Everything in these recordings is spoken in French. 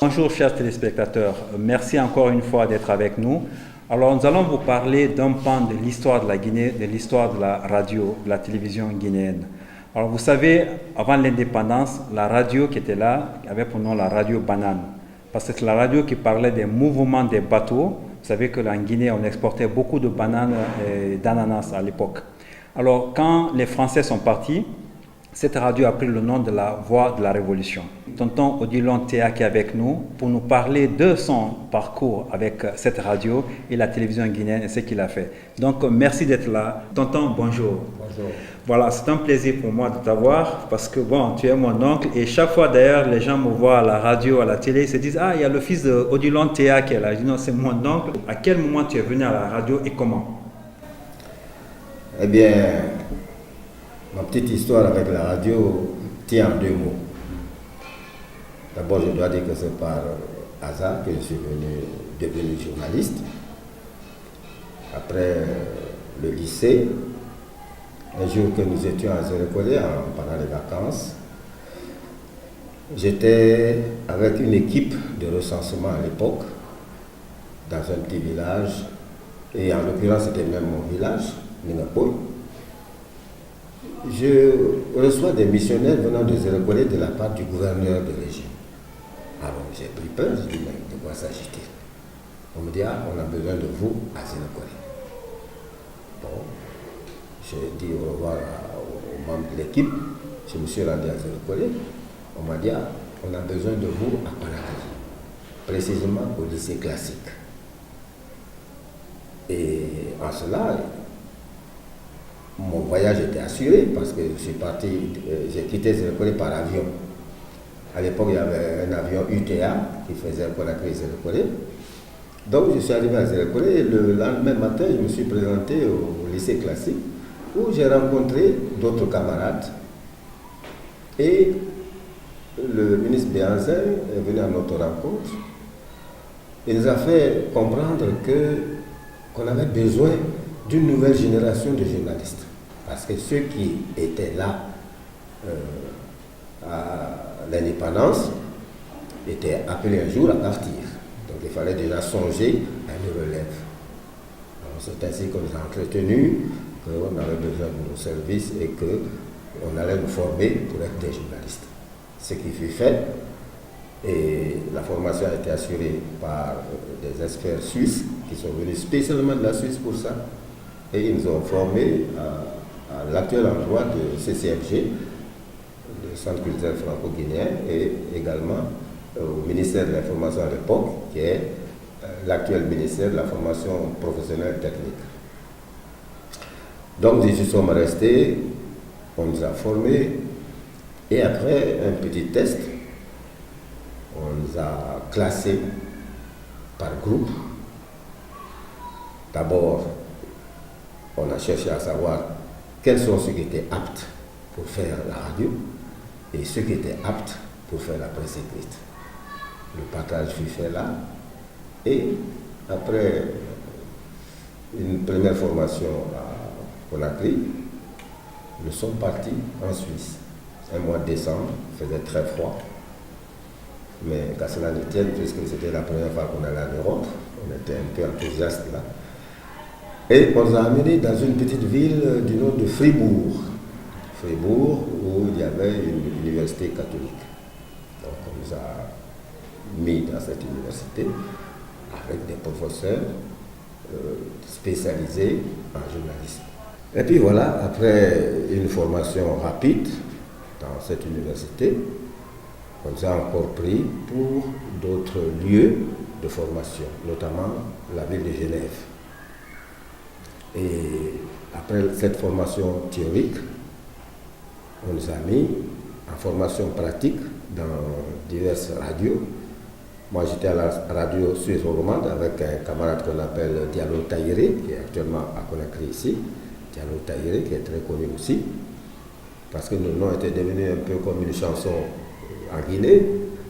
Bonjour chers téléspectateurs, merci encore une fois d'être avec nous. Alors nous allons vous parler d'un pan de l'histoire de la Guinée, de l'histoire de la radio, de la télévision guinéenne. Alors vous savez, avant l'indépendance, la radio qui était là avait pour nom la radio banane, parce que c'est la radio qui parlait des mouvements des bateaux. Vous savez que en Guinée, on exportait beaucoup de bananes et d'ananas à l'époque. Alors quand les Français sont partis, cette radio a pris le nom de la Voix de la Révolution. Tonton Odilon Théa qui est avec nous pour nous parler de son parcours avec cette radio et la télévision guinéenne et ce qu'il a fait. Donc merci d'être là. Tonton, bonjour. Bonjour. Voilà, c'est un plaisir pour moi de t'avoir parce que bon, tu es mon oncle et chaque fois d'ailleurs les gens me voient à la radio, à la télé, ils se disent ah, il y a le fils de Odilon Théa qui est là. Je dis non, c'est mon oncle. À quel moment tu es venu à la radio et comment? Eh bien, ma petite histoire avec la radio tient en deux mots. D'abord, je dois dire que c'est par hasard que je suis devenu journaliste. Après le lycée, un jour que nous étions à Zérekolé pendant les vacances, j'étais avec une équipe de recensement à l'époque dans un petit village, et en l'occurrence c'était même mon village, Ningapoy. Je reçois des missionnaires venant de Zérekolé de la part du gouverneur de région. Alors j'ai pris peur, je dis mais de quoi s'agit-il? On me dit ah, on a besoin de vous à Zérekolé. Bon, j'ai dit au revoir aux membres de l'équipe, je me suis rendu à Zérekolé. On m'a dit ah, on a besoin de vous à Conakry, précisément au lycée classique. Et en cela, mon voyage était assuré parce que je suis parti, j'ai quitté Zérekolé par avion. À l'époque, il y avait un avion UTA qui faisait Conakry-Zérekolé. Donc, je suis arrivé à Zérekolé et le lendemain matin, je me suis présenté au lycée classique où j'ai rencontré d'autres camarades. Et le ministre Béhanzin est venu à notre rencontre. Il nous a fait comprendre qu'on avait besoin d'une nouvelle génération de journalistes. Parce que ceux qui étaient là à l'indépendance étaient appelés un jour à partir. Donc il fallait déjà songer à une relève. C'est ainsi qu'on nous a entretenus, qu'on avait besoin de nos services et qu'on allait nous former pour être des journalistes. Ce qui fut fait, et la formation a été assurée par des experts suisses qui sont venus spécialement de la Suisse pour ça. Et ils nous ont formés à l'actuel endroit de CCFG, le Centre culturel franco-guinéen, et également au ministère de l'Information à l'époque, qui est l'actuel ministère de la formation professionnelle technique. Donc, nous y sommes restés, on nous a formés, et après un petit test, on nous a classés par groupe. D'abord, on a cherché à savoir quels sont ceux qui étaient aptes pour faire la radio et ceux qui étaient aptes pour faire la presse écrite. Le partage fut fait là. Et après une première formation à Conakry, nous sommes partis en Suisse. Un mois de décembre, il faisait très froid. Mais qu'à cela ne tienne, puisque c'était la première fois qu'on allait en Europe, on était un peu enthousiastes là. Et on nous a amenés dans une petite ville du nom de Fribourg. Fribourg, où il y avait une université catholique. Donc on nous a mis dans cette université avec des professeurs spécialisés en journalisme. Et puis voilà, après une formation rapide dans cette université, on nous a encore pris pour d'autres lieux de formation, notamment la ville de Genève. Et après cette formation théorique, on nous a mis en formation pratique dans diverses radios. Moi, j'étais à la radio suisse-romande avec un camarade qu'on appelle Diallo Tahiré, qui est actuellement à Conakry ici. Diallo Tahiré, qui est très connu aussi, parce que nos noms étaient devenus un peu comme une chanson en Guinée.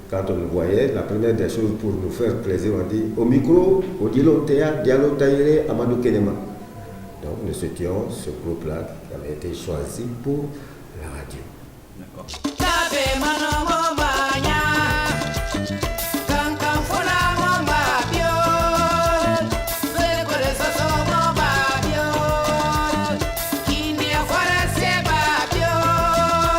Quand on nous voyait, la première des choses pour nous faire plaisir, on dit au micro, Odilon Théa, Diallo Tahiré, Amadou Kenema. Donc nous étions ce groupe-là qui avait été choisi pour la radio. D'accord.